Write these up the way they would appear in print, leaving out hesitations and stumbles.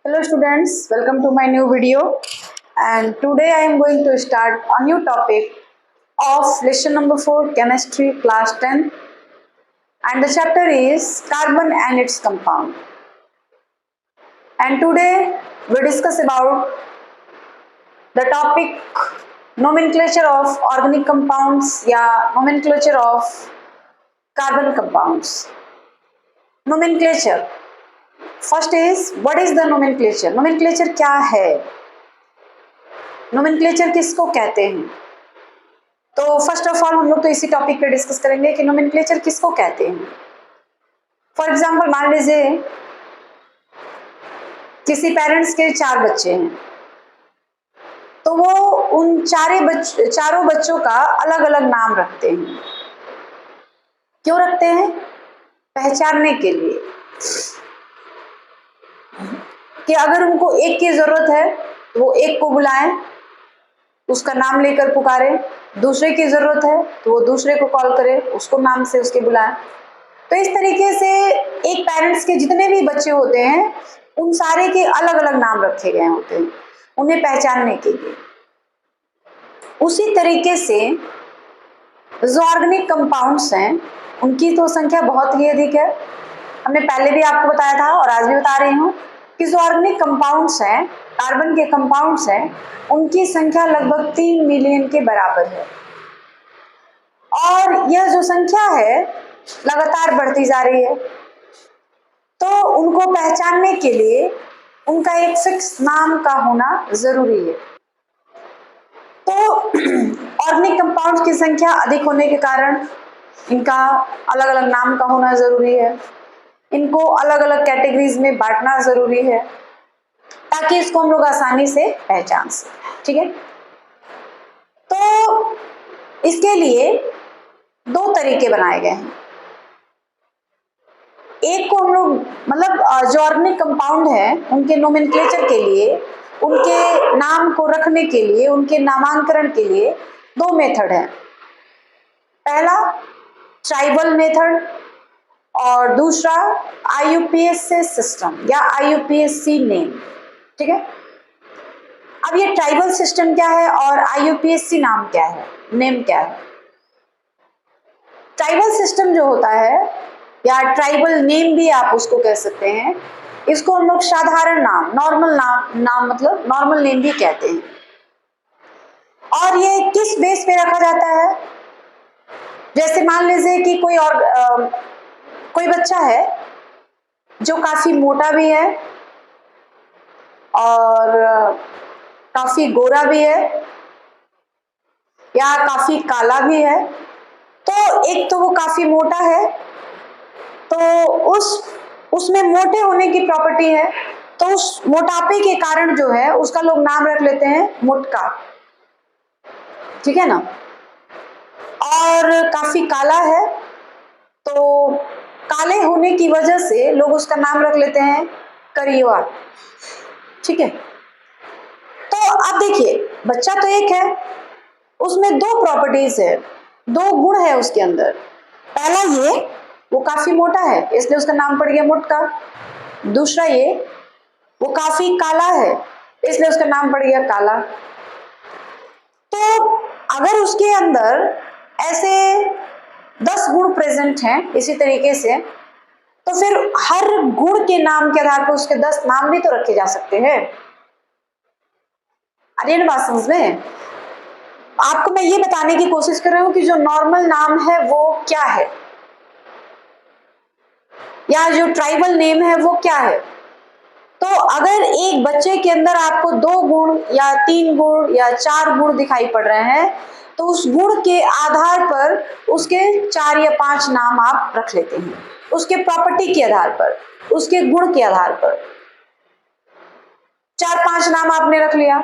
Hello students, welcome to my new video, and today I am going to start a new topic of lesson number 4 chemistry class 10, and the chapter is carbon and its compound. And today we discuss about the topic nomenclature of organic compounds या nomenclature of carbon compounds. Nomenclature. First is what is the nomenclature? Nomenclature क्या है? Nomenclature किसको कहते हैं? तो first of all हम लोग तो इसी टॉपिक पे डिस्कस करेंगे कि नोमेनक्लेचर किसको कहते हैं. फॉर एग्जांपल मान लीजिए किसी पेरेंट्स के 4 बच्चे हैं, तो वो उन चारों बच्चों का अलग अलग नाम रखते हैं. क्यों रखते हैं? पहचानने के लिए कि अगर उनको एक की जरूरत है तो वो एक को बुलाएं, उसका नाम लेकर पुकारे. दूसरे की जरूरत है तो वो दूसरे को कॉल करे, उसको नाम से उसके बुलाएं. तो इस तरीके से एक पेरेंट्स के जितने भी बच्चे होते हैं उन सारे के अलग अलग नाम रखे गए होते हैं उन्हें पहचानने के लिए. उसी तरीके से जो ऑर्गेनिक कंपाउंड्स हैं उनकी तो संख्या बहुत ही अधिक है. हमने पहले भी आपको बताया था और आज भी बता रही हूँ कि जो ऑर्गेनिक कंपाउंड्स हैं, कार्बन के कंपाउंड्स हैं, उनकी संख्या लगभग 3 मिलियन के बराबर है. और यह जो संख्या है लगातार बढ़ती जा रही है. तो उनको पहचानने के लिए उनका एक फिक्स नाम का होना जरूरी है. तो ऑर्गेनिक कंपाउंड्स की संख्या अधिक होने के कारण इनका अलग अलग नाम का होना जरूरी है. इनको अलग अलग कैटेगरीज में बांटना जरूरी है ताकि इसको हम लोग आसानी से पहचान सकें. ठीक है. तो इसके लिए 2 तरीके बनाए गए हैं. एक को हम लोग मतलब जो ऑर्गेनिक कंपाउंड है उनके नोमेनक्लेचर के लिए, उनके नाम को रखने के लिए, उनके नामांकन के लिए 2 मेथड है. पहला ट्राइबल मेथड और दूसरा IUPAC सिस्टम या IUPAC नेम. ठीक है. अब ये ट्राइबल सिस्टम क्या है और IUPAC नाम क्या है, नेम क्या है? ट्राइबल सिस्टम जो होता है या ट्राइबल नेम भी आप उसको कह सकते हैं, इसको हम लोग साधारण नाम, नॉर्मल नाम मतलब नॉर्मल नेम भी कहते हैं. और ये किस बेस पे रखा जाता है? जैसे मान लीजिए कि कोई बच्चा है जो काफी मोटा भी है और काफी गोरा भी है या काफी काला भी है. तो एक तो वो काफी मोटा है तो उसमें मोटे होने की प्रॉपर्टी है, तो उस मोटापे के कारण जो है उसका लोग नाम रख लेते हैं मोटका. ठीक है ना. और काफी काला है तो काले होने की वजह से लोग उसका नाम रख लेते हैं करियवा. ठीक है. तो अब देखिए बच्चा तो एक है, उसमें 2 प्रॉपर्टीज है, 2 गुण है उसके अंदर. पहला ये वो काफी मोटा है इसलिए उसका नाम पड़ गया मोटका. दूसरा ये वो काफी काला है इसलिए उसका नाम पड़ गया काला. तो अगर उसके अंदर ऐसे 10 गुण प्रेजेंट हैं इसी तरीके से, तो फिर हर गुण के नाम के आधार पर उसके 10 नाम भी तो रखे जा सकते हैं. अरे ना बात समझ में? आपको मैं ये बताने की कोशिश कर रही हूँ कि जो नॉर्मल नाम है वो क्या है या जो ट्राइबल नेम है वो क्या है. तो अगर एक बच्चे के अंदर आपको 2 गुण या 3 गुण या 4 गुण दिखाई पड़ रहे हैं तो उस गुण के आधार पर उसके 4 या 5 नाम आप रख लेते हैं. उसके प्रॉपर्टी के आधार पर, उसके गुण के आधार पर 4-5 नाम आपने रख लिया.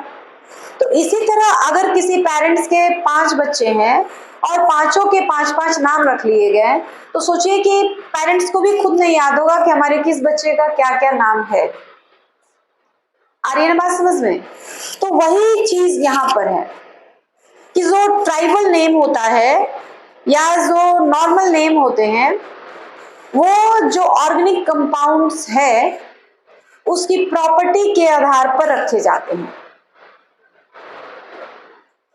तो इसी तरह अगर किसी पेरेंट्स के 5 बच्चे हैं और पांचों के 5-5 नाम रख लिए गए, तो सोचिए कि पेरेंट्स को भी खुद नहीं याद होगा कि हमारे किस बच्चे का क्या क्या नाम है. आ रही है ना बात समझ में? तो वही चीज यहाँ पर है कि जो ट्राइबल नेम होता है या जो नॉर्मल नेम होते हैं, वो जो ऑर्गेनिक कंपाउंड्स है उसकी प्रॉपर्टी के आधार पर रखे जाते हैं।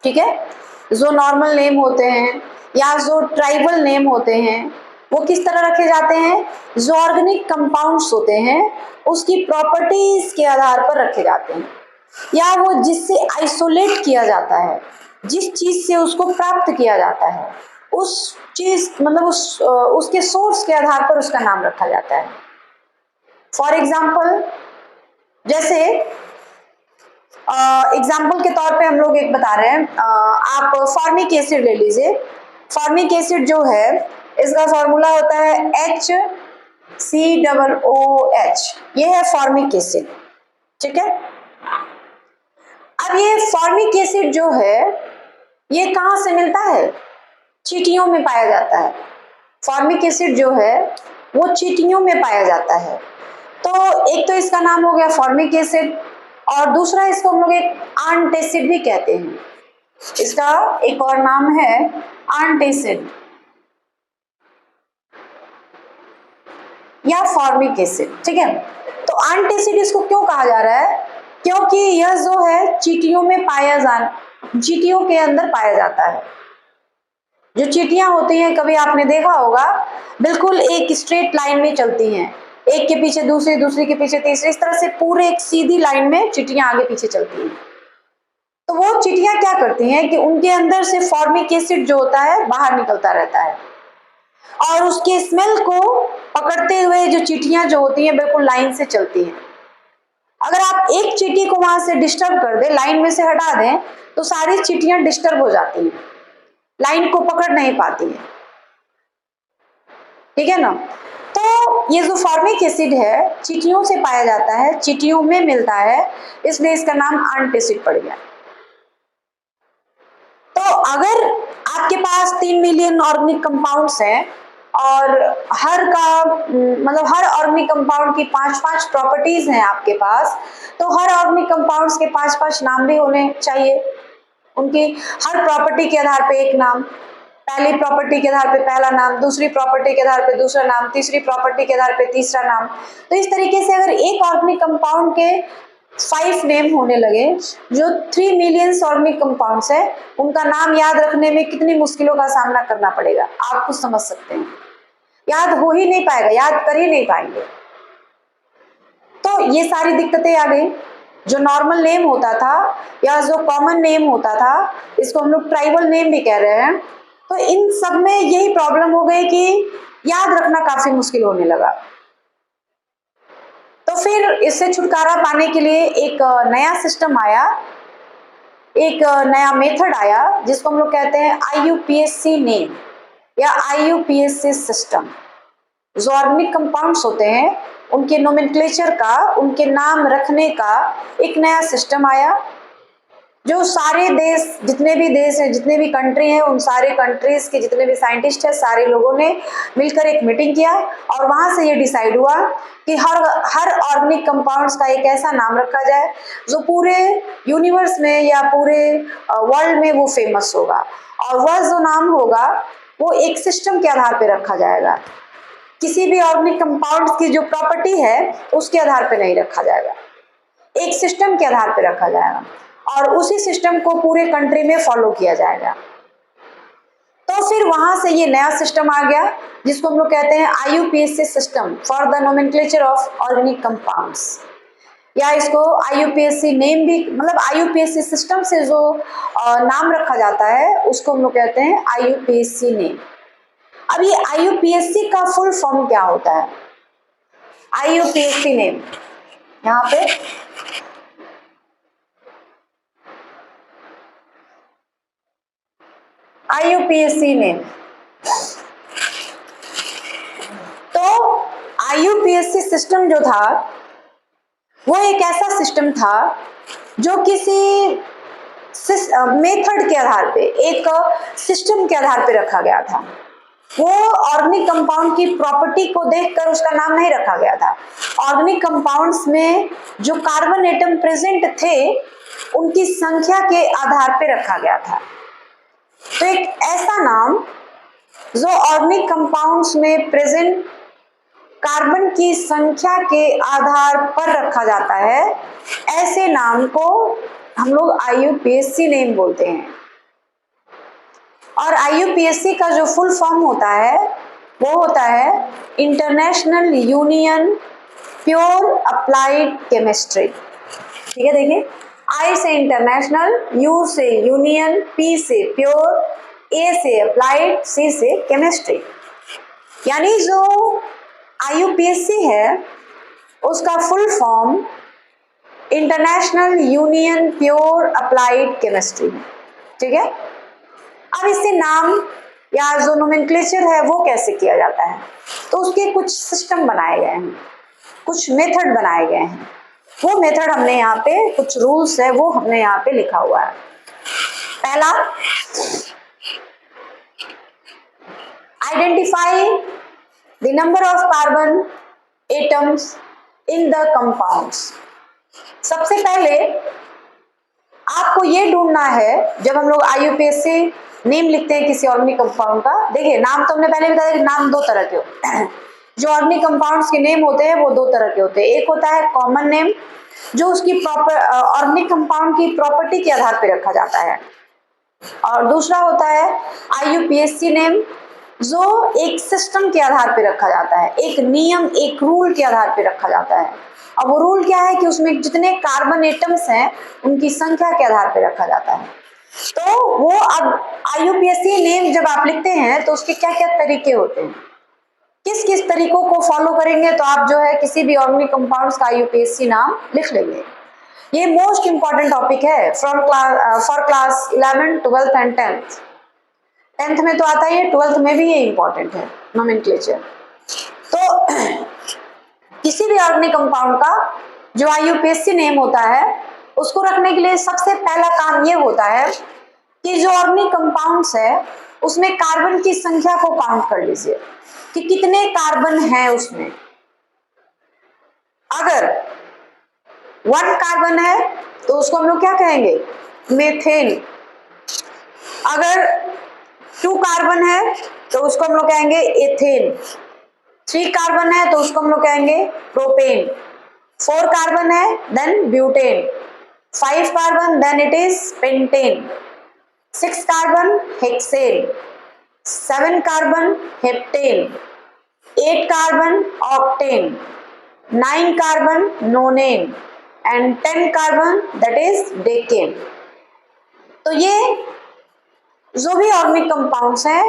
ठीक है, जो नॉर्मल नेम होते हैं या जो ट्राइबल नेम होते हैं वो किस तरह रखे जाते हैं, जो ऑर्गेनिक कंपाउंड्स होते हैं उसकी प्रॉपर्टीज के आधार पर रखे जाते हैं, या वो जिससे आइसोलेट किया जाता है, जिस चीज से उसको प्राप्त किया जाता है, उस चीज मतलब उसके सोर्स के आधार पर उसका नाम रखा जाता है। फॉर एग्जाम्पल, जैसे एग्जाम्पल के तौर पे हम लोग एक बता रहे हैं, आप फॉर्मिक एसिड ले लीजिए। फॉर्मिक एसिड जो है इसका फॉर्मूला होता है HCOOH, ये है फॉर्मिक एसिड। ठीक है, अब ये फॉर्मिक एसिड जो है ये कहाँ से मिलता है, चींटियों में पाया जाता है। फॉर्मिक एसिड जो है वो चींटियों में पाया जाता है। तो एक तो इसका नाम हो गया फॉर्मिक एसिड, और दूसरा इसको हम लोग एक आंटासिड भी कहते हैं। इसका एक और नाम है आंटासिड या फॉर्मिक एसिड। ठीक है, तो आंटासिड इसको क्यों कहा जा रहा है, क्योंकि यह जो है चींटियों में चींटियों के अंदर पाया जाता है। जो चींटियां होती हैं, कभी आपने देखा होगा, बिल्कुल एक स्ट्रेट लाइन में चलती हैं, एक के पीछे दूसरी, दूसरी के पीछे तीसरी, इस तरह से पूरे एक सीधी लाइन में चींटियां आगे पीछे चलती हैं। तो वो चींटियां क्या करती हैं कि उनके अंदर से फॉर्मिक एसिड जो होता है बाहर निकलता रहता है, और उसके स्मेल को पकड़ते हुए जो चींटियां जो होती हैं बिल्कुल लाइन से चलती हैं। अगर आप एक चींटी को वहां से डिस्टर्ब कर दे, लाइन में से हटा दें, तो सारी चींटियां डिस्टर्ब हो जाती हैं, लाइन को पकड़ नहीं पाती है। ठीक है ना, तो ये जो फॉर्मिक एसिड है चींटियों से पाया जाता है, चींटियों में मिलता है, इसलिए इसका नाम आंटासिड पड़ गया। तो अगर आपके पास 3 मिलियन ऑर्गेनिक कंपाउंड्स हैं और हर ऑर्गेनिक कंपाउंड की 5-5 प्रॉपर्टीज हैं आपके पास, तो हर ऑर्गेनिक कंपाउंड्स के 5-5 नाम भी होने चाहिए। उनकी हर प्रॉपर्टी के आधार पे एक नाम, पहली प्रॉपर्टी के आधार पे पहला नाम, दूसरी प्रॉपर्टी के आधार पे दूसरा नाम, तीसरी प्रॉपर्टी के आधार पे तीसरा नाम। तो इस तरीके से अगर एक ऑर्गेनिक कंपाउंड के 5 नेम होने लगे, जो 3 मिलियन ऑर्गेनिक कंपाउंड्स है उनका नाम याद रखने में कितनी मुश्किलों का सामना करना पड़ेगा, आप कुछ समझ सकते हैं। याद हो ही नहीं पाएगा, याद कर ही नहीं पाएंगे। तो ये सारी दिक्कतें आ गई। जो नॉर्मल नेम होता था या जो कॉमन नेम होता था, इसको हम लोग ट्राइबल नेम भी कह रहे हैं, तो इन सब में यही प्रॉब्लम हो गई कि याद रखना काफी मुश्किल होने लगा। तो फिर इससे छुटकारा पाने के लिए एक नया सिस्टम आया, एक नया मेथड आया, जिसको हम लोग कहते हैं IUPAC नेम या IUPAC सिस्टम। जो ऑर्गेनिक कंपाउंड्स होते हैं उनके नोमेनक्लेचर का, उनके नाम रखने का एक नया सिस्टम आया, जो सारे देश, जितने भी देश हैं, जितने भी कंट्री हैं, उन सारे कंट्रीज के जितने भी साइंटिस्ट हैं, सारे लोगों ने मिलकर एक मीटिंग किया, और वहां से ये डिसाइड हुआ कि हर ऑर्गेनिक कंपाउंड्स का एक ऐसा नाम रखा जाए जो पूरे यूनिवर्स में या पूरे वर्ल्ड में वो फेमस होगा, और वह जो नाम होगा वो एक सिस्टम के आधार पर रखा जाएगा। किसी भी ऑर्गेनिक कंपाउंड्स की जो प्रॉपर्टी है उसके आधार पर नहीं रखा जाएगा, एक सिस्टम के आधार पर रखा जाएगा, और उसी सिस्टम को पूरे कंट्री में फॉलो किया जाएगा। तो फिर वहां से ये नया सिस्टम आ गया, जिसको हम लोग कहते हैं IUPAC system for the nomenclature of organic compounds, या इसको IUPAC नेम भी, मतलब IUPAC सिस्टम से जो नाम रखा जाता है उसको हम लोग कहते हैं IUPAC नेम। अब ये IUPAC का फुल फॉर्म क्या होता है, IUPAC नेम, यहाँ पे IUPAC नेम। तो IUPAC सिस्टम जो था वो एक ऐसा सिस्टम था जो किसी मेथड के आधार पे, एक सिस्टम के आधार पे रखा गया था। वो ऑर्गेनिक कंपाउंड की प्रॉपर्टी को देखकर उसका नाम नहीं रखा गया था। ऑर्गेनिक कंपाउंड्स में जो कार्बन एटम प्रेजेंट थे उनकी संख्या के आधार पे रखा गया था। तो एक ऐसा नाम जो ऑर्गेनिक कंपाउंड्स में प्रेजेंट कार्बन की संख्या के आधार पर रखा जाता है, ऐसे नाम को हम लोग IUPAC नेम बोलते हैं। और IUPAC का जो फुल फॉर्म होता है वो होता है international union pure applied chemistry. ठीक है, देखिए, I से इंटरनेशनल, U से यूनियन, P से प्योर, A से अप्लाइड, C से केमिस्ट्री। यानी जो IUPAC है उसका full form international union pure applied chemistry है। ठीक है, अब इससे नाम या जो नोमेनक्लेचर है वो कैसे किया जाता है, तो उसके कुछ सिस्टम बनाए गए हैं, कुछ मेथड बनाए गए हैं। वो मेथड हमने यहाँ पे, कुछ रूल्स है वो हमने यहाँ पे लिखा हुआ है। पहला, identify the number of carbon atoms in the compounds. सबसे पहले आपको ये ढूंढना है, जब हम लोग IUPAC नेम लिखते हैं किसी ऑर्गेनिक कंपाउंड का, देखिए नाम तो हमने पहले बताया कि नाम दो तरह के होते हैं। जो ऑर्गेनिक कंपाउंड्स के नेम होते हैं वो दो तरह के होते हैं। एक होता है कॉमन नेम, जो उसकी ऑर्गेनिक कंपाउंड की प्रॉपर्टी के आधार पर रखा जाता है, और दूसरा होता है IUPAC नेम, जो एक सिस्टम के आधार पर रखा जाता है, एक नियम, एक रूल के आधार पर रखा जाता है। अब वो रूल क्या है कि उसमें जितने कार्बन एटम्स हैं उनकी संख्या के आधार पर रखा जाता है। तो वो अब IUPAC नेम जब आप लिखते हैं तो उसके क्या क्या तरीके होते हैं, किस किस तरीकों को फॉलो करेंगे तो आप जो है किसी भी ऑर्गेनिक कंपाउंड्स का IUPAC नाम लिख लेंगे। ये मोस्ट इंपॉर्टेंट टॉपिक है फॉर क्लास 11, 12 एंड 10th में तो आता ही है, 12th में भी ये इंपॉर्टेंट है नोमेनक्लेचर। तो किसी भी ऑर्गेनिक कंपाउंड का जो IUPAC नेम होता है उसको रखने के लिए सबसे पहला काम ये होता है कि जो ऑर्गेनिक कंपाउंड्स है उसमें कार्बन की संख्या को काउंट कर लीजिए कि कितने कार्बन हैं उसमें। अगर 1 कार्बन है तो उसको हम लोग क्या कहेंगे, मेथेन। अगर 2 कार्बन है तो उसको हम लोग कहेंगे एथेन। 3 कार्बन है तो उसको हम लोग कहेंगे प्रोपेन। 4 कार्बन है then butane. 5 carbon then it is pentane. 6 carbon hexane. 7 carbon heptane. 8 carbon octane. 9 carbon nonane and 10 carbon that is decane. तो ये जो भी ऑर्गेनिक कंपाउंड्स हैं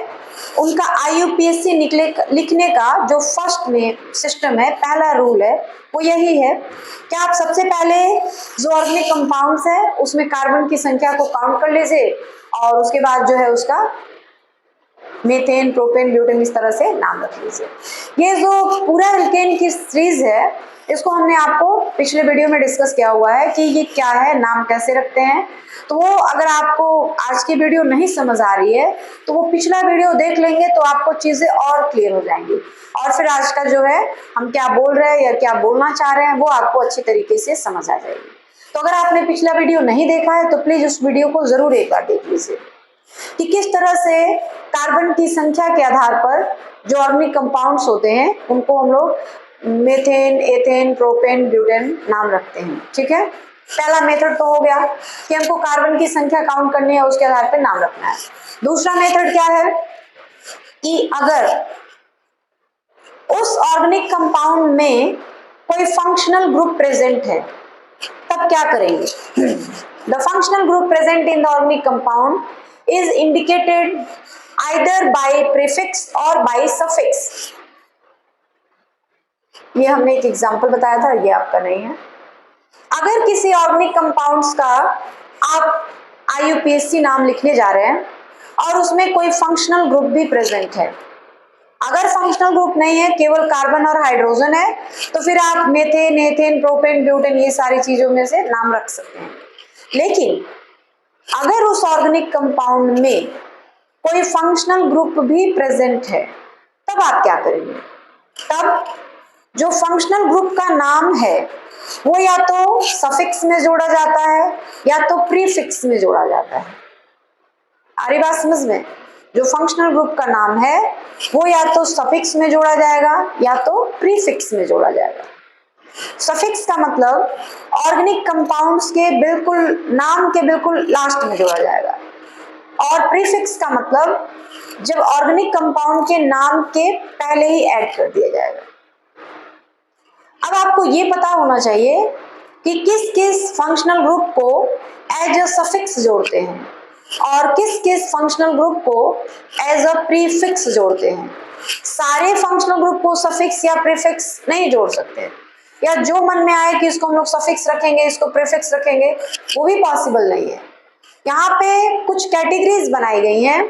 उनका IUPAC लिखने का जो फर्स्ट में सिस्टम है, पहला रूल है वो यही है कि आप सबसे पहले जो ऑर्गेनिक कंपाउंड्स है उसमें कार्बन की संख्या को काउंट कर लीजिए, और उसके बाद जो है उसका मीथेन, प्रोपेन, ब्यूटेन इस तरह से नाम रख लीजिए। ये जो पूरा एल्केन की सीरीज है इसको हमने आपको पिछले वीडियो में डिस्कस किया हुआ है कि ये क्या है, नाम कैसे रखते हैं। तो वो अगर आपको आज की वीडियो नहीं समझ आ रही है तो वो पिछला वीडियो देख लेंगे तो आपको चीजें और क्लियर हो जाएंगी, और फिर आज का जो है हम क्या बोल रहे हैं या क्या बोलना चाह रहे हैं वो आपको अच्छी तरीके से समझ आ जाएगी। तो अगर आपने पिछला वीडियो नहीं देखा है तो प्लीज उस वीडियो को जरूर एक बार देख लीजिए कि किस तरह से कार्बन की संख्या के आधार पर जो ऑर्गेनिक कंपाउंड्स होते हैं उनको हम लोग मीथेन, एथेन, प्रोपेन, ब्यूटेन नाम रखते हैं। ठीक है, पहला मेथड तो हो गया कि हमको कार्बन की संख्या काउंट करनी है, उसके आधार पर नाम रखना है। दूसरा मेथड क्या है कि अगर उस ऑर्गेनिक कंपाउंड में कोई फंक्शनल ग्रुप प्रेजेंट है तब क्या करेंगे। The functional group present in the organic compound is indicated either by prefix or by suffix। ये हमने एक एग्जांपल बताया था, ये आपका नहीं है। अगर किसी ऑर्गेनिक कंपाउंड्स का आप IUPAC नाम लिखने जा रहे हैं और उसमें कोई फंक्शनल ग्रुप भी प्रेजेंट है, अगर फंक्शनल ग्रुप नहीं है, केवल कार्बन और हाइड्रोजन है, तो फिर आप मेथेन, एथेन, प्रोपेन, ब्यूटेन ये सारी चीजों में से नाम रख सकते हैं। लेकिन अगर उस ऑर्गेनिक कंपाउंड में कोई फंक्शनल ग्रुप भी प्रेजेंट है तब आप क्या करेंगे। तब जो फंक्शनल ग्रुप का नाम है वो या तो सफिक्स में जोड़ा जाता है या तो प्रीफिक्स में जोड़ा जाता है। आ रही बात समझ में। जो फंक्शनल ग्रुप का नाम है वो या तो सफिक्स में जोड़ा जाएगा या तो प्रीफिक्स में जोड़ा जाएगा। सफिक्स का मतलब ऑर्गेनिक कंपाउंड्स के बिल्कुल नाम के बिल्कुल लास्ट में जोड़ा जाएगा, और प्रीफिक्स का मतलब जब ऑर्गेनिक कंपाउंड के नाम के पहले ही ऐड कर दिया जाएगा। अब आपको ये पता होना चाहिए कि किस किस फंक्शनल ग्रुप को एज अ सफिक्स जोड़ते हैं और किस किस फंक्शनल ग्रुप को एज अ प्रीफिक्स जोड़ते हैं। सारे फंक्शनल ग्रुप को सफिक्स या प्रीफिक्स नहीं जोड़ सकते, या जो मन में आए कि इसको हम लोग सफिक्स रखेंगे इसको प्रीफिक्स रखेंगे, वो भी पॉसिबल नहीं है। यहाँ पे कुछ कैटेगरीज बनाई गई हैं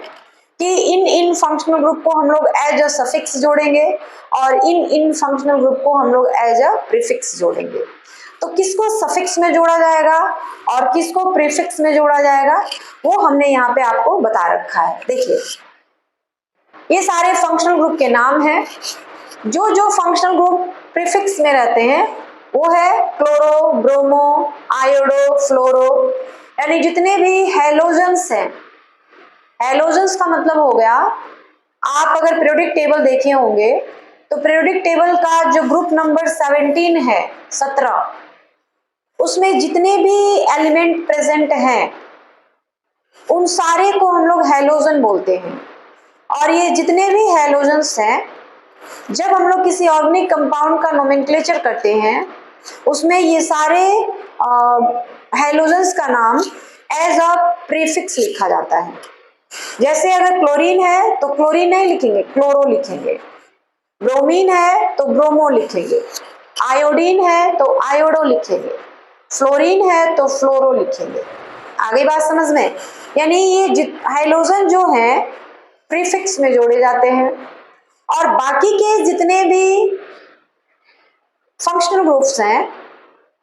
कि इन फंक्शनल ग्रुप को हम लोग एज अ सफिक्स जोड़ेंगे और इन फंक्शनल ग्रुप को हम लोग एज अ प्रीफिक्स जोड़ेंगे। तो किसको सफिक्स में जोड़ा जाएगा और किसको प्रीफिक्स में जोड़ा जाएगा वो हमने यहाँ पे आपको बता रखा है। देखिए, ये सारे फंक्शनल ग्रुप के नाम हैं। जो जो फंक्शनल ग्रुप प्रीफिक्स में रहते हैं वो है क्लोरो, ब्रोमो, आयोडो, फ्लोरो, यानी जितने भी हैलोजेंस हैं। हैलोजेंस का मतलब हो गया, आप अगर पीरियोडिक टेबल देखे होंगे तो पीरियोडिक टेबल का जो ग्रुप नंबर 17 है, 17, उसमें जितने भी एलिमेंट प्रेजेंट हैं उन सारे को हम लोग हैलोजन बोलते हैं। और ये जितने भी हैलोजेंस हैं, जब हम लोग किसी ऑर्गेनिक कंपाउंड का नोमेनक्लेचर करते हैं उसमें ये सारे हैलोजेंस का नाम एज अ प्रीफिक्स लिखा जाता है। जैसे अगर क्लोरीन है तो क्लोरीन नहीं लिखेंगे, क्लोरो लिखेंगे। ब्रोमीन है तो ब्रोमो लिखेंगे। आयोडीन है तो आयोडो लिखेंगे। फ्लोरीन है तो फ्लोरो लिखेंगे। आगे बात समझ में? यानी ये हैलोजन जो है प्रीफिक्स में जोड़े जाते हैं और बाकी के जितने भी फंक्शनल ग्रुप्स हैं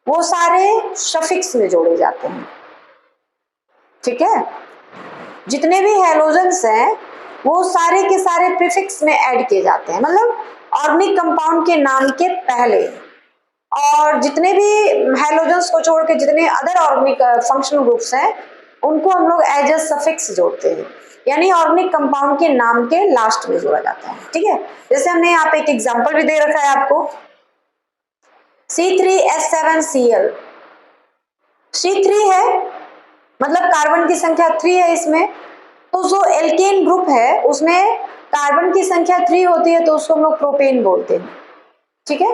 वो सारे सफिक्स में जोड़े जाते हैं। ठीक है, जितने भी हैलोजेंस हैं वो सारे के सारे प्रीफिक्स में ऐड किए जाते हैं, मतलब ऑर्गेनिक कंपाउंड के नाम के पहले। और जितने भी हैलोजेंस को छोड़ के जितने अदर ऑर्गेनिक फंक्शनल ग्रुप्स हैं उनको हम लोग एज अ सफिक्स जोड़ते हैं, यानी ऑर्गेनिक कंपाउंड के नाम के लास्ट में जोड़ा जाता है। ठीक है, जैसे हमने यहाँ पे एक एग्जांपल भी दे रखा है आपको, C3H7Cl। C3 है मतलब कार्बन की संख्या 3 है इसमें, तो जो एल्केन ग्रुप है उसमें कार्बन की संख्या 3 होती है तो उसको हम लोग प्रोपेन बोलते हैं। ठीक है,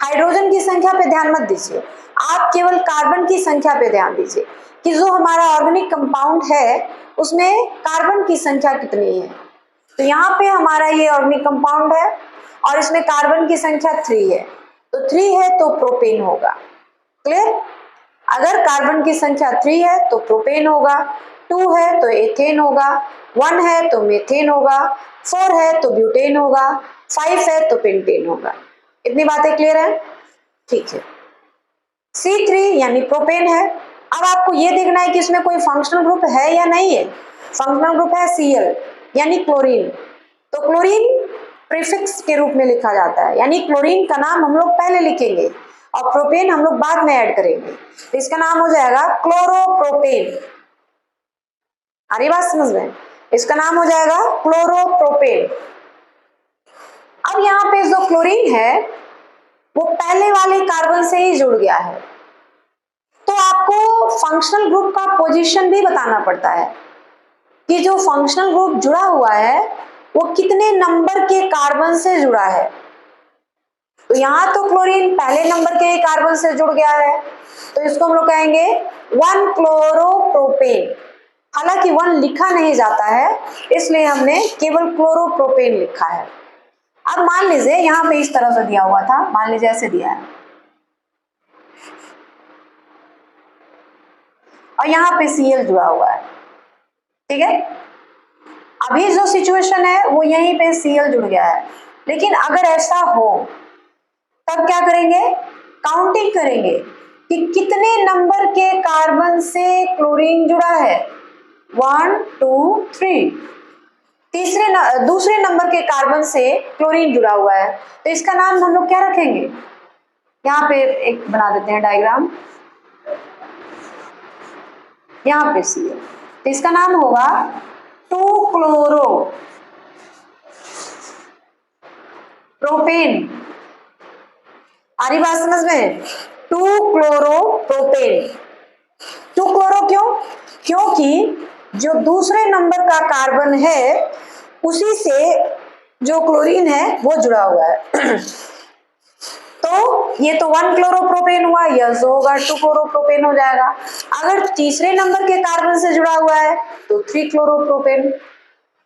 हाइड्रोजन की संख्या पे ध्यान मत दीजिए, आप केवल कार्बन की संख्या पे ध्यान दीजिए कि जो हमारा ऑर्गेनिक कंपाउंड है उसमें कार्बन की संख्या कितनी है। तो यहाँ पे हमारा ये ऑर्गेनिक कंपाउंड है और इसमें कार्बन की संख्या 3 है, तो 3 है तो प्रोपेन होगा। क्लियर? अगर कार्बन की संख्या 3 है तो प्रोपेन होगा, 2 है तो एथेन होगा, 1 है तो मीथेन होगा, 4 है तो ब्यूटेन होगा, 5 है तो पेंटेन होगा। इतनी बातें क्लियर है? ठीक है, C3 यानी प्रोपेन है। अब आपको ये देखना है कि इसमें कोई फंक्शनल ग्रुप है या नहीं है। फंक्शनल ग्रुप है Cl यानी क्लोरीन, तो क्लोरीन प्रीफिक्स के रूप में लिखा जाता है, यानी क्लोरीन का नाम हम लोग पहले लिखेंगे और प्रोपेन हम लोग बाद में ऐड करेंगे, तो इसका नाम हो जाएगा क्लोरोप्रोपेन। आ रही बात समझ में? इसका नाम हो जाएगा क्लोरोप्रोपेन। अब यहाँ पे जो क्लोरीन है वो पहले वाले कार्बन से ही जुड़ गया है, तो आपको फंक्शनल ग्रुप का पोजीशन भी बताना पड़ता है कि जो फंक्शनल ग्रुप जुड़ा हुआ है वो कितने नंबर के कार्बन से जुड़ा है। तो यहाँ तो क्लोरीन पहले नंबर के कार्बन से जुड़ गया है, तो इसको हम लोग कहेंगे 1 क्लोरोप्रोपेन। हालांकि 1 लिखा नहीं जाता है इसलिए हमने केवल क्लोरोप्रोपेन लिखा है। अब मान लीजिए यहाँ पे इस तरह से दिया हुआ था, मान लीजिए ऐसे दिया है और यहाँ पे Cl जुड़ा हुआ है। ठीक है, अभी जो सिचुएशन है वो यहीं पे Cl जुड़ गया है, लेकिन अगर ऐसा हो तब क्या करेंगे? काउंटिंग करेंगे कि कितने नंबर के कार्बन से क्लोरीन जुड़ा है। 1 2 3, दूसरे नंबर के कार्बन से क्लोरीन जुड़ा हुआ है, तो इसका नाम हम लोग क्या रखेंगे? यहाँ पे एक बना देते हैं डायग्राम, यहाँ पे Cl, तो इसका नाम होगा 2 क्लोरो प्रोपेन। आ रही बात समझ में? 2 क्लोरो प्रोपेन। 2 क्लोरो क्यों? क्योंकि जो दूसरे नंबर का कार्बन है उसी से जो क्लोरीन है वो जुड़ा हुआ है। तो ये तो 1 क्लोरोप्रोपेन हुआ, यह जो होगा 2 क्लोरोप्रोपेन हो जाएगा। अगर तीसरे नंबर के कार्बन से जुड़ा हुआ है तो 3 क्लोरोप्रोपेन।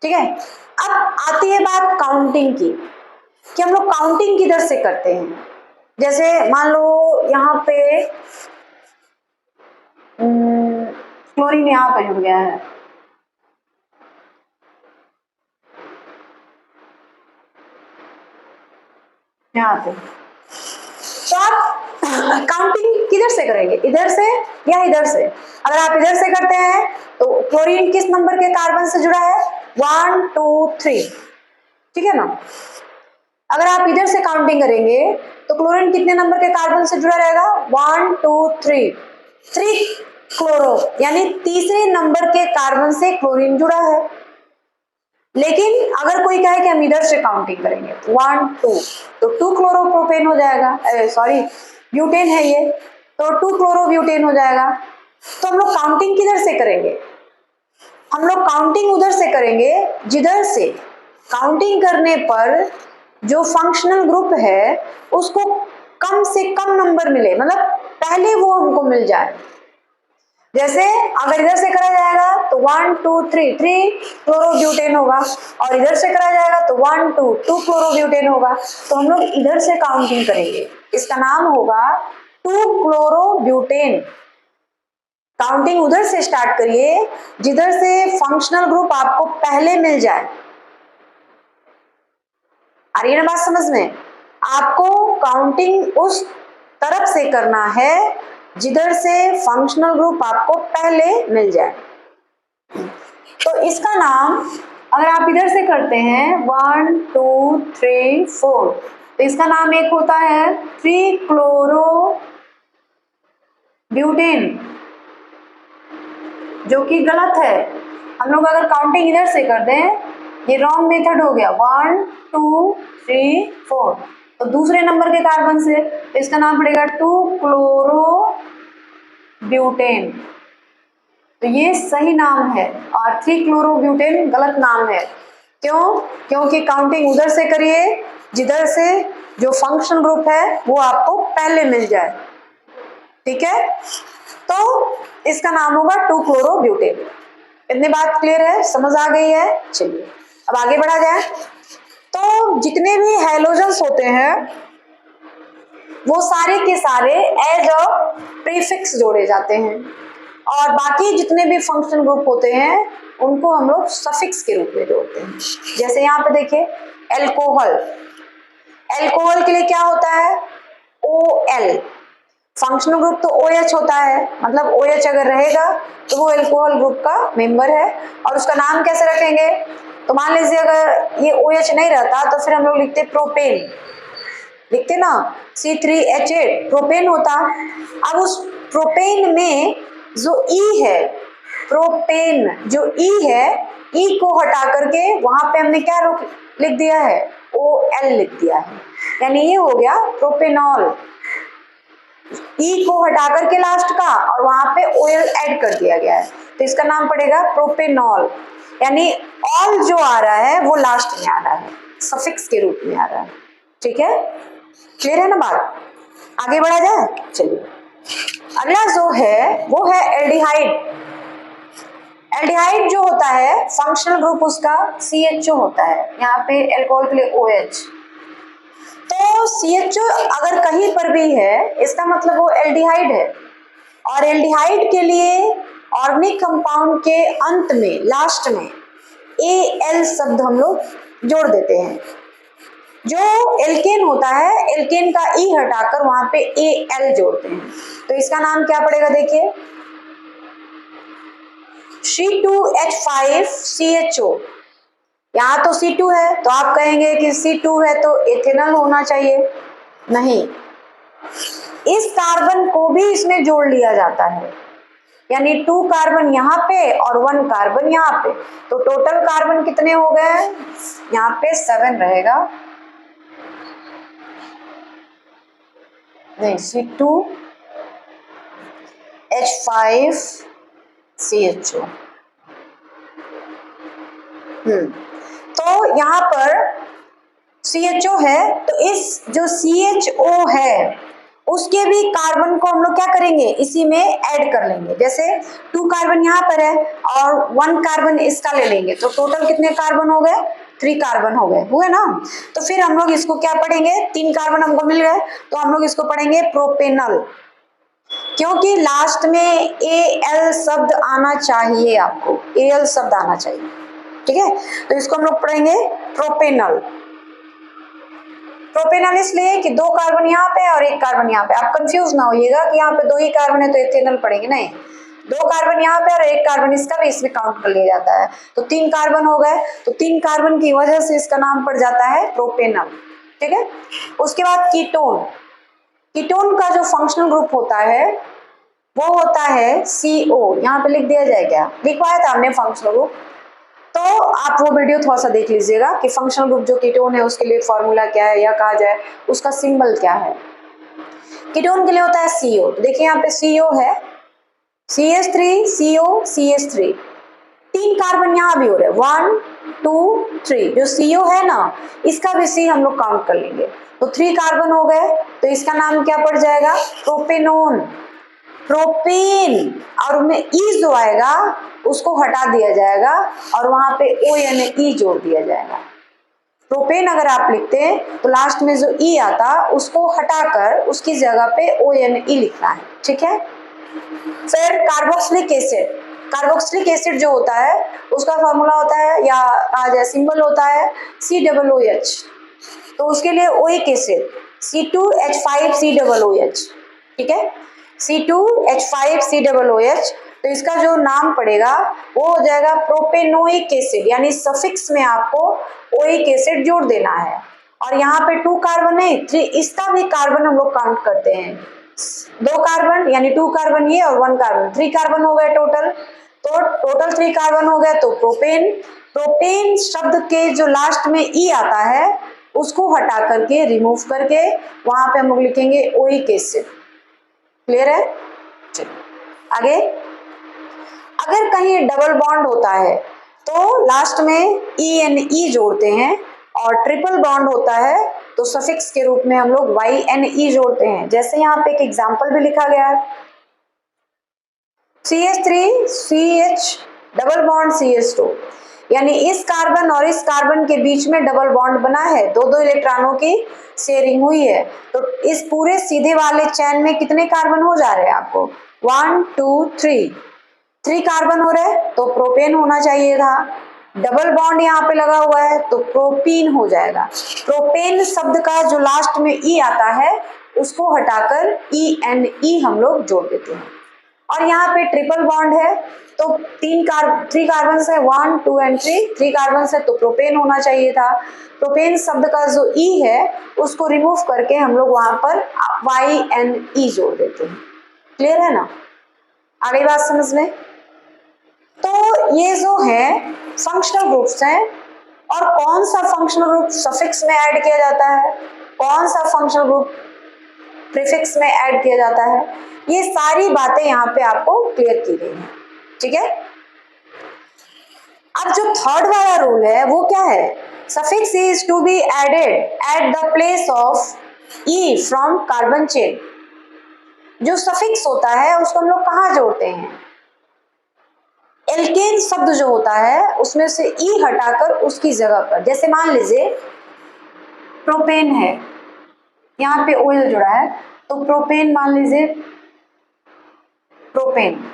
ठीक है, अब आती है बात काउंटिंग की कि हम लोग काउंटिंग किधर से करते हैं। जैसे मान लो यहाँ पे क्लोरीन यहाँ पे जुड़ गया है, यहाँ पे, तो आप काउंटिंग किधर से करेंगे, इधर से या इधर से? अगर आप इधर से करते हैं तो क्लोरीन किस नंबर के कार्बन से जुड़ा है? 1 2 3, ठीक है ना। अगर आप इधर से काउंटिंग करेंगे तो क्लोरीन कितने नंबर के कार्बन से जुड़ा रहेगा? 1 2 3, 3 क्लोरो, यानी तीसरे नंबर के कार्बन से क्लोरीन जुड़ा है। लेकिन अगर कोई कहे कि हम इधर से काउंटिंग करेंगे 1 2, तो 2 क्लोरोप्रोपेन हो जाएगा, सॉरी ब्यूटेन है ये, तो 2 क्लोरोब्यूटेन हो जाएगा। तो हम लोग काउंटिंग किधर से करेंगे? हम लोग काउंटिंग उधर से करेंगे जिधर से काउंटिंग करने पर जो फंक्शनल ग्रुप है उसको कम से कम नंबर मिले, मतलब पहले वो हमको मिल जाए। जैसे अगर इधर से करा जाएगा तो 1 2 3 क्लोरोब्यूटेन होगा, और इधर से करा जाएगा तो 1 2 क्लोरोब्यूटेन होगा। तो हम लोग इधर से काउंटिंग करेंगे, इसका नाम होगा 2 क्लोरोब्यूटेन। काउंटिंग उधर से स्टार्ट करिए जिधर से फंक्शनल ग्रुप आपको पहले मिल जाए। आ रही है ना बात समझ में? आपको काउंटिंग उस तरफ से करना है जिधर से फंक्शनल ग्रुप आपको पहले मिल जाए। तो इसका नाम, अगर आप इधर से करते हैं 1 2 3 4, तो इसका नाम एक होता है 3 क्लोरो ब्यूटेन, जो कि गलत है। हम लोग अगर काउंटिंग इधर से कर दें, ये रॉन्ग मेथड हो गया, 1 2 3 4, तो दूसरे नंबर के कार्बन से, तो इसका नाम पड़ेगा 2 क्लोरो ब्यूटेन। तो ये सही नाम है और 3 क्लोरोब्यूटेन गलत नाम है। क्यों? क्योंकि काउंटिंग उधर से करिए जिधर से जो फंक्शनल ग्रुप है वो आपको पहले मिल जाए। ठीक है, तो इसका नाम होगा 2 क्लोरोब्यूटेन। इतनी बात क्लियर है, समझ आ गई है? चलिए अब आगे बढ़ा जाए। तो जितने भी हैलोजन्स होते हैं वो सारे के सारे एज अ प्रीफिक्स जोड़े जाते हैं, और बाकी जितने भी फंक्शनल ग्रुप होते हैं उनको हम लोग सफिक्स के रूप में जोड़ते हैं। जैसे यहाँ पे देखिए एल्कोहल, एल्कोहल के लिए क्या होता है? OL। फंक्शनल ग्रुप तो OH होता है, मतलब OH अगर रहेगा तो वो एल्कोहल ग्रुप का मेंबर है। और उसका नाम कैसे रखेंगे? तो मान लीजिए अगर ये OH नहीं रहता तो फिर हम लोग लिखते प्रोपेन, लिखते ना, C3H8 प्रोपेन होता। अब उस प्रोपेन में जो E है, प्रोपेन जो E है, E को हटा करके वहां पे हमने क्या लिख दिया है? OL लिख दिया है, यानी ये हो गया प्रोपेनॉल। E को हटा करके लास्ट का और वहां पे OL ऐड कर दिया गया है, तो इसका नाम पड़ेगा प्रोपेनॉल। यानी ऑल जो आ रहा है वो लास्ट में आ रहा है, सफिक्स के रूप में आ रहा है। ठीक है, क्लियर है ना बात? आगे बढ़ा जाए, चलिए। अगला जो है वो है एल्डिहाइड। एल्डिहाइड जो होता है फंक्शनल ग्रुप उसका CHO होता है, यहाँ पे एल्कोहल के लिए OH। तो CHO अगर कहीं पर भी है इसका मतलब वो एल्डिहाइड है, और एल्डिहाइड के लिए ऑर्गेनिक कंपाउंड के अंत में, लास्ट में AL शब्द हम लोग जोड़ देते हैं। जो एल्केन होता है, एल्केन का E हटाकर वहां पे AL जोड़ते हैं, तो इसका नाम क्या पड़ेगा? देखिए C2H5CHO। यहाँ तो C2 है तो आप कहेंगे कि C2 है तो एथेनॉल होना चाहिए, नहीं, इस कार्बन को भी इसमें जोड़ लिया जाता है। यानी 2 कार्बन यहाँ पे और 1 कार्बन यहाँ पे, तो टोटल कार्बन कितने हो गए? यहाँ पे 7 रहेगा। नहीं, C2H5CHO। तो यहाँ पर CHO है, तो इस जो CHO है उसके भी कार्बन को हम लोग क्या करेंगे, इसी में ऐड कर लेंगे। जैसे 2 कार्बन यहाँ पर है और 1 कार्बन इसका ले लेंगे, तो टोटल कितने कार्बन हो गए? 3 कार्बन हो गए, हुए ना। तो फिर हम लोग इसको क्या पढ़ेंगे, 3 कार्बन हमको मिल गए, तो हम लोग इसको पढ़ेंगे प्रोपेनल, क्योंकि लास्ट में Al शब्द आना चाहिए, आपको Al शब्द आना चाहिए, ठीक है। तो इसको हम लोग पढ़ेंगे प्रोपेनल। प्रोपेनल इसलिए कि 2 कार्बन यहाँ पे और 1 कार्बन यहाँ पे। आप कंफ्यूज ना होइएगा कि यहाँ पे 2 ही कार्बन है तो एथेनॉल पढ़ेंगे, नहीं, 2 कार्बन यहाँ पे और 1 कार्बन इसका भी इसमें काउंट कर लिया जाता है, तो 3 कार्बन हो गए। तो 3 कार्बन की वजह से इसका नाम पड़ जाता है प्रोपेनल, ठीक है। उसके बाद कीटोन। कीटोन का जो फंक्शनल ग्रुप होता है वो होता है CO। यहाँ पे लिख दिया जाए, क्या लिखवाया था हमने फंक्शनल ग्रुप, तो आप वो वीडियो थोड़ा सा देख लीजिएगा कि फंक्शनल ग्रुप जो कीटोन है उसके लिए फॉर्मूला क्या है, या कहा जाए उसका सिंबल क्या है। कीटोन के लिए होता है CO। तो देखिए यहाँ पे CO है, CH3 CO CH3, 3 कार्बन यहाँ भी हो रहे हैं, 1 2 3। जो CO है ना, इसका भी C हम लोग काउंट कर लेंगे, तो 3 कार्बन हो गए, तो इसका नाम क्या पड़ जाएगा? Propanone, propane. और उनमें ई जो आएगा उसको हटा दिया जाएगा और वहां पे ONE जोड़ दिया जाएगा। प्रोपेन अगर आप लिखते हैं तो लास्ट में जो ई आता उसको हटाकर उसकी जगह पे ONE लिखना है, ठीक है। फिर कार्बोक्सिलिक एसिड। कार्बोक्सिलिक एसिड जो होता है उसका फॉर्मूला होता है, या आज सिंबल होता है COOH। तो उसके लिए ओइक एसिड C2H5COOH, ठीक है, C2H5COOH। तो इसका जो नाम पड़ेगा वो हो जाएगा प्रोपेनोइक एसिड, यानी सफिक्स में आपको ओइक एसिड जोड़ देना है। और यहाँ पे 2 कार्बन है, 3, इसका भी कार्बन हम लोग काउंट करते हैं, 2 कार्बन यानी 2 कार्बन ये और 1 कार्बन, 3 कार्बन हो गए टोटल। तो टोटल 3 कार्बन हो गए, तो प्रोपेन। प्रोपेन शब्द के जो लास्ट में ई आता है उसको हटा करके, रिमूव करके वहां पे हम लोग लिखेंगे ओइक एसिड। क्लियर है? चलिए आगे। अगर कहीं डबल बॉन्ड होता है तो लास्ट में ENE जोड़ते हैं, और ट्रिपल बॉन्ड होता है तो सफिक्स के रूप में हम लोग YNE जोड़ते हैं। जैसे यहाँ पे एक एग्जांपल भी लिखा गया है, CH3CH डबल बॉन्ड CH2, यानी इस कार्बन और इस कार्बन के बीच में डबल बॉन्ड बना है, 2-2 इलेक्ट्रॉनों की शेयरिंग हुई है। तो इस पूरे सीधे वाले चैन में कितने कार्बन हो जा रहे हैं आपको? 1 2 3 कार्बन हो रहे हैं, तो प्रोपेन होना चाहिए था। डबल बॉन्ड यहाँ पे लगा हुआ है तो प्रोपीन हो जाएगा। प्रोपेन शब्द का जो लास्ट में ई आता है उसको हटाकर ENE हम लोग जोड़ देते हैं। और यहाँ पे ट्रिपल बॉन्ड है तो 3 कार्बन है, 1 2 एंड 3 कार्बन है, तो प्रोपेन होना चाहिए था। प्रोपेन शब्द का जो ई है उसको रिमूव करके हम लोग वहां पर YNE जोड़ देते हैं। क्लियर है ना? आ गई बात समझ में? तो ये जो है फंक्शनल ग्रुप्स हैं, और कौन सा फंक्शनल ग्रुप सफिक्स में ऐड किया जाता है, कौन सा फंक्शनल ग्रुप प्रीफिक्स में ऐड किया जाता है, ये सारी बातें यहाँ पे आपको क्लियर की गई हैं, ठीक है। अब जो थर्ड वाला रूल है वो क्या है? Suffix is to be added at the place of E from carbon chain. जो सफिक्स होता है उसको हम लोग कहाँ जोड़ते हैं? एल्केन शब्द जो होता है उसमें से ई हटाकर उसकी जगह पर, जैसे मान लीजिए प्रोपेन है, यहाँ पे ऑयल जुड़ा है, तो प्रोपेन मान लीजिए प्रोपेन,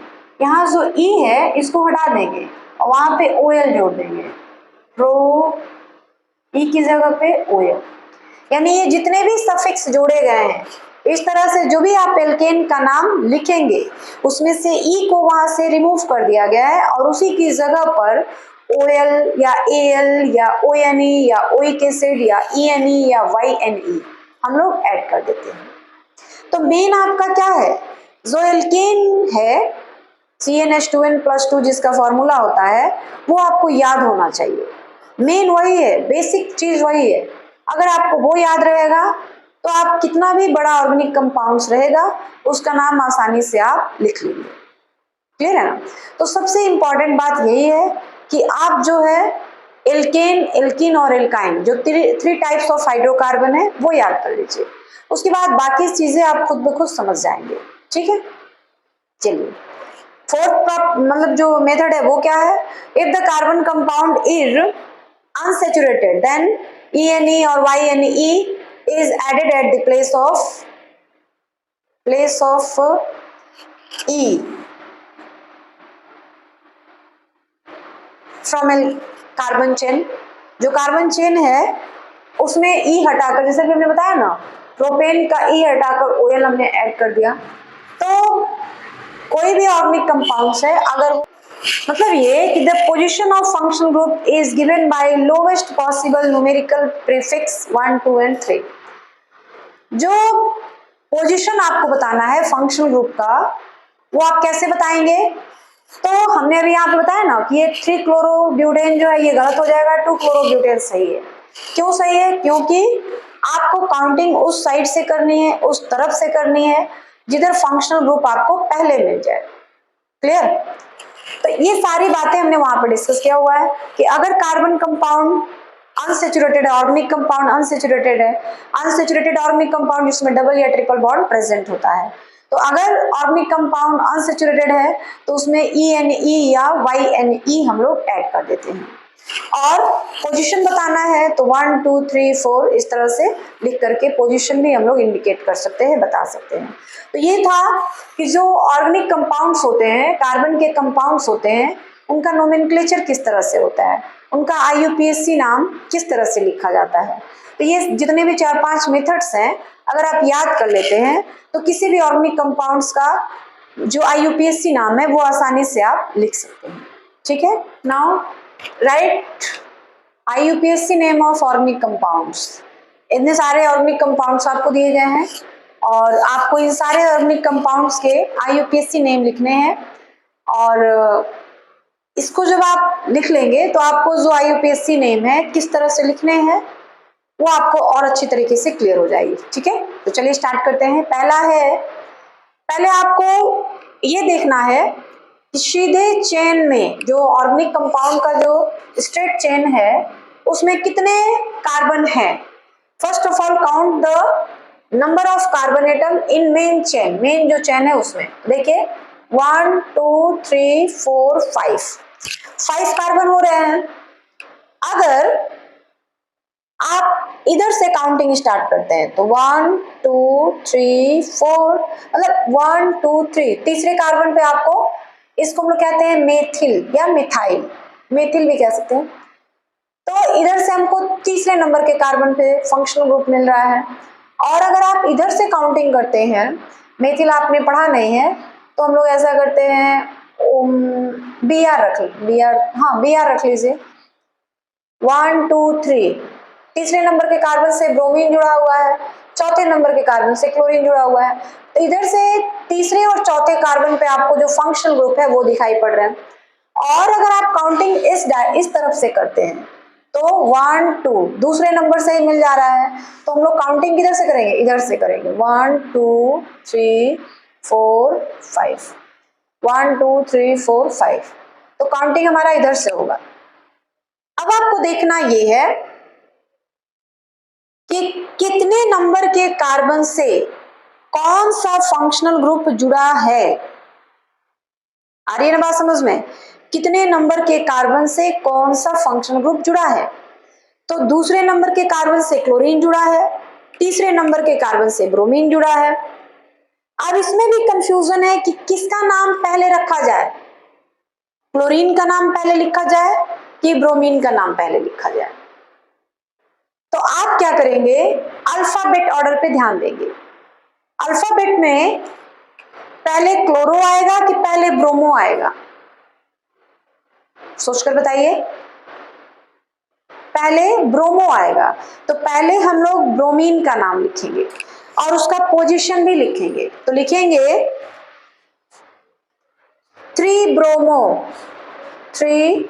यहाँ जो ई है इसको हटा देंगे और वहां पे ऑयल जोड़ देंगे, प्रो ई की जगह पे ऑयल। यानी ये जितने भी सफिक्स जोड़े गए हैं, इस तरह से जो भी आप एल्केन का नाम लिखेंगे उसमें से ई को वहां से रिमूव कर दिया गया है और उसी की जगह पर OL या AL या ONE या ओइक एसिड या ENE या YNE हम लोग ऐड कर देते हैं। तो मेन आपका क्या है? जो एल्केन है CnH2n+2 जिसका फॉर्मूला होता है वो आपको याद होना चाहिए। मेन वही है, बेसिक चीज वही है। अगर आपको वो याद रहेगा तो आप कितना भी बड़ा ऑर्गेनिक कंपाउंड्स रहेगा उसका नाम आसानी से आप लिख लेंगे। क्लियर है ना? तो सबसे इंपॉर्टेंट बात यही है कि आप जो है एल्केन, एल्कीन और एल्काइन जो थ्री टाइप्स ऑफ हाइड्रोकार्बन है वो याद कर लीजिए। उसके बाद बाकी चीजें आप खुद ब खुद समझ जाएंगे। ठीक है, चलिए फोर्थ मतलब जो मेथड है वो क्या है? If the carbon compound is unsaturated then ENE और YNE is added at the place of E from a carbon chain. जो कार्बन चेन है उसमें E हटाकर, जैसे कि हमने बताया ना, प्रोपेन का E हटाकर OL हमने ऐड कर दिया। तो कोई भी ऑर्गेनिक कंपाउंड्स है, अगर मतलब ये कि the position of functional group is given by lowest possible numerical prefix 1, 2 and 3। जो पोजीशन आपको बताना है फंक्शनल ग्रुप का वो आप कैसे बताएंगे? तो हमने अभी यहाँ पे बताया ना कि ये 3-क्लोरोब्यूटेन जो है ये गलत हो जाएगा, 2-क्लोरोब्यूटेन सही है। क्यों सही है? क्योंकि आपको काउंटिंग उस साइड से करनी है, उस तरफ से करनी है जिधर फंक्शनल ग्रुप आपको पहले मिल जाए। क्लियर? तो ये सारी बातें हमने वहां पर डिस्कस किया हुआ है कि अगर कार्बन कंपाउंड अनसैचुरेटेड है, ऑर्गेनिक कंपाउंड अनसैचुरेटेड है, अनसैचुरेटेड ऑर्गेनिक कंपाउंड जिसमें डबल या ट्रिपल बॉन्ड प्रेजेंट होता है, तो अगर ऑर्गेनिक कंपाउंड अनसैचुरेटेड है तो उसमें ENE या YNE हम लोग ऐड कर देते हैं। और पोजीशन बताना है तो 1, 2, 3, 4 इस तरह से लिख करके पोजीशन भी हम लोग इंडिकेट कर सकते हैं, बता सकते हैं। तो ये था कि जो ऑर्गेनिक कंपाउंड्स होते हैं, कार्बन के कंपाउंड्स होते हैं, उनका नोमेनक्लेचर किस तरह से होता है, उनका IUPAC नाम किस तरह से लिखा जाता है। तो ये जितने भी 4-5 मेथड्स हैं अगर आप याद कर लेते हैं तो किसी भी ऑर्गेनिक कंपाउंड्स का जो IUPAC नाम है वो आसानी से आप लिख सकते हैं। ठीक है, now right IUPAC name of organic compounds. इतने सारे ऑर्गेनिक कंपाउंड्स आपको दिए गए हैं और आपको इन सारे ऑर्गेनिक कंपाउंड्स के IUPAC नेम लिखने हैं। और इसको जब आप लिख लेंगे तो आपको जो IUPAC नेम है किस तरह से लिखने हैं वो आपको और अच्छी तरीके से क्लियर हो जाएगी। ठीक है, तो चलिए स्टार्ट करते हैं। पहला है, पहले आपको ये देखना है कि सीधे चेन में जो ऑर्गेनिक कंपाउंड का जो स्ट्रेट चेन है उसमें कितने कार्बन है। First of all count the number of carbon atom in main chain. Main जो चेन है उसमें देखिए 1, 2, 3, 4, 5 कार्बन हो रहे हैं। अगर आप इधर से काउंटिंग स्टार्ट करते हैं तो 1, 2, 3, 4 मतलब 1, 2, 3 तीसरे कार्बन पे आपको, इसको हम लोग कहते हैं मेथिल या मिथाइल, मेथिल भी कह सकते हैं। तो इधर से हमको तीसरे नंबर के कार्बन पे फंक्शनल ग्रुप मिल रहा है। और अगर आप इधर से काउंटिंग करते हैं, मेथिल आपने पढ़ा नहीं है तो हम लोग ऐसा करते हैं Br रख लीजिए, Br रख लीजिए 1, 2, 3 तीसरे नंबर के कार्बन से ब्रोमीन जुड़ा हुआ है, चौथे नंबर के कार्बन से क्लोरीन जुड़ा हुआ है। तो इधर से तीसरे और चौथे कार्बन पे आपको जो फंक्शनल ग्रुप है वो दिखाई पड़ रहे हैं। और अगर आप काउंटिंग इस तरफ से करते हैं तो 1, 2 दूसरे नंबर से ही मिल जा रहा है, तो हम लोग काउंटिंग किधर से करेंगे? इधर से करेंगे 1, 2, 3, 4, 5 1, 2, 3, 4, 5 तो काउंटिंग हमारा इधर से होगा। अब आपको देखना ये है कि कितने नंबर के कार्बन से कौन सा फंक्शनल ग्रुप जुड़ा है। आ रही है ना बात समझ में? कितने नंबर के कार्बन से कौन सा फंक्शनल ग्रुप जुड़ा है। तो दूसरे नंबर के कार्बन से क्लोरीन जुड़ा है, तीसरे नंबर के कार्बन से ब्रोमीन जुड़ा है। अब इसमें भी कंफ्यूजन है कि किसका नाम पहले रखा जाए, क्लोरीन का नाम पहले लिखा जाए कि ब्रोमीन का नाम पहले लिखा जाए। तो आप क्या करेंगे, अल्फाबेट ऑर्डर पे ध्यान देंगे। अल्फाबेट में पहले क्लोरो आएगा कि पहले ब्रोमो आएगा, सोचकर बताइए। पहले ब्रोमो आएगा, तो पहले हम लोग ब्रोमीन का नाम लिखेंगे और उसका पोजीशन भी लिखेंगे। तो लिखेंगे 3 ब्रोमो, 3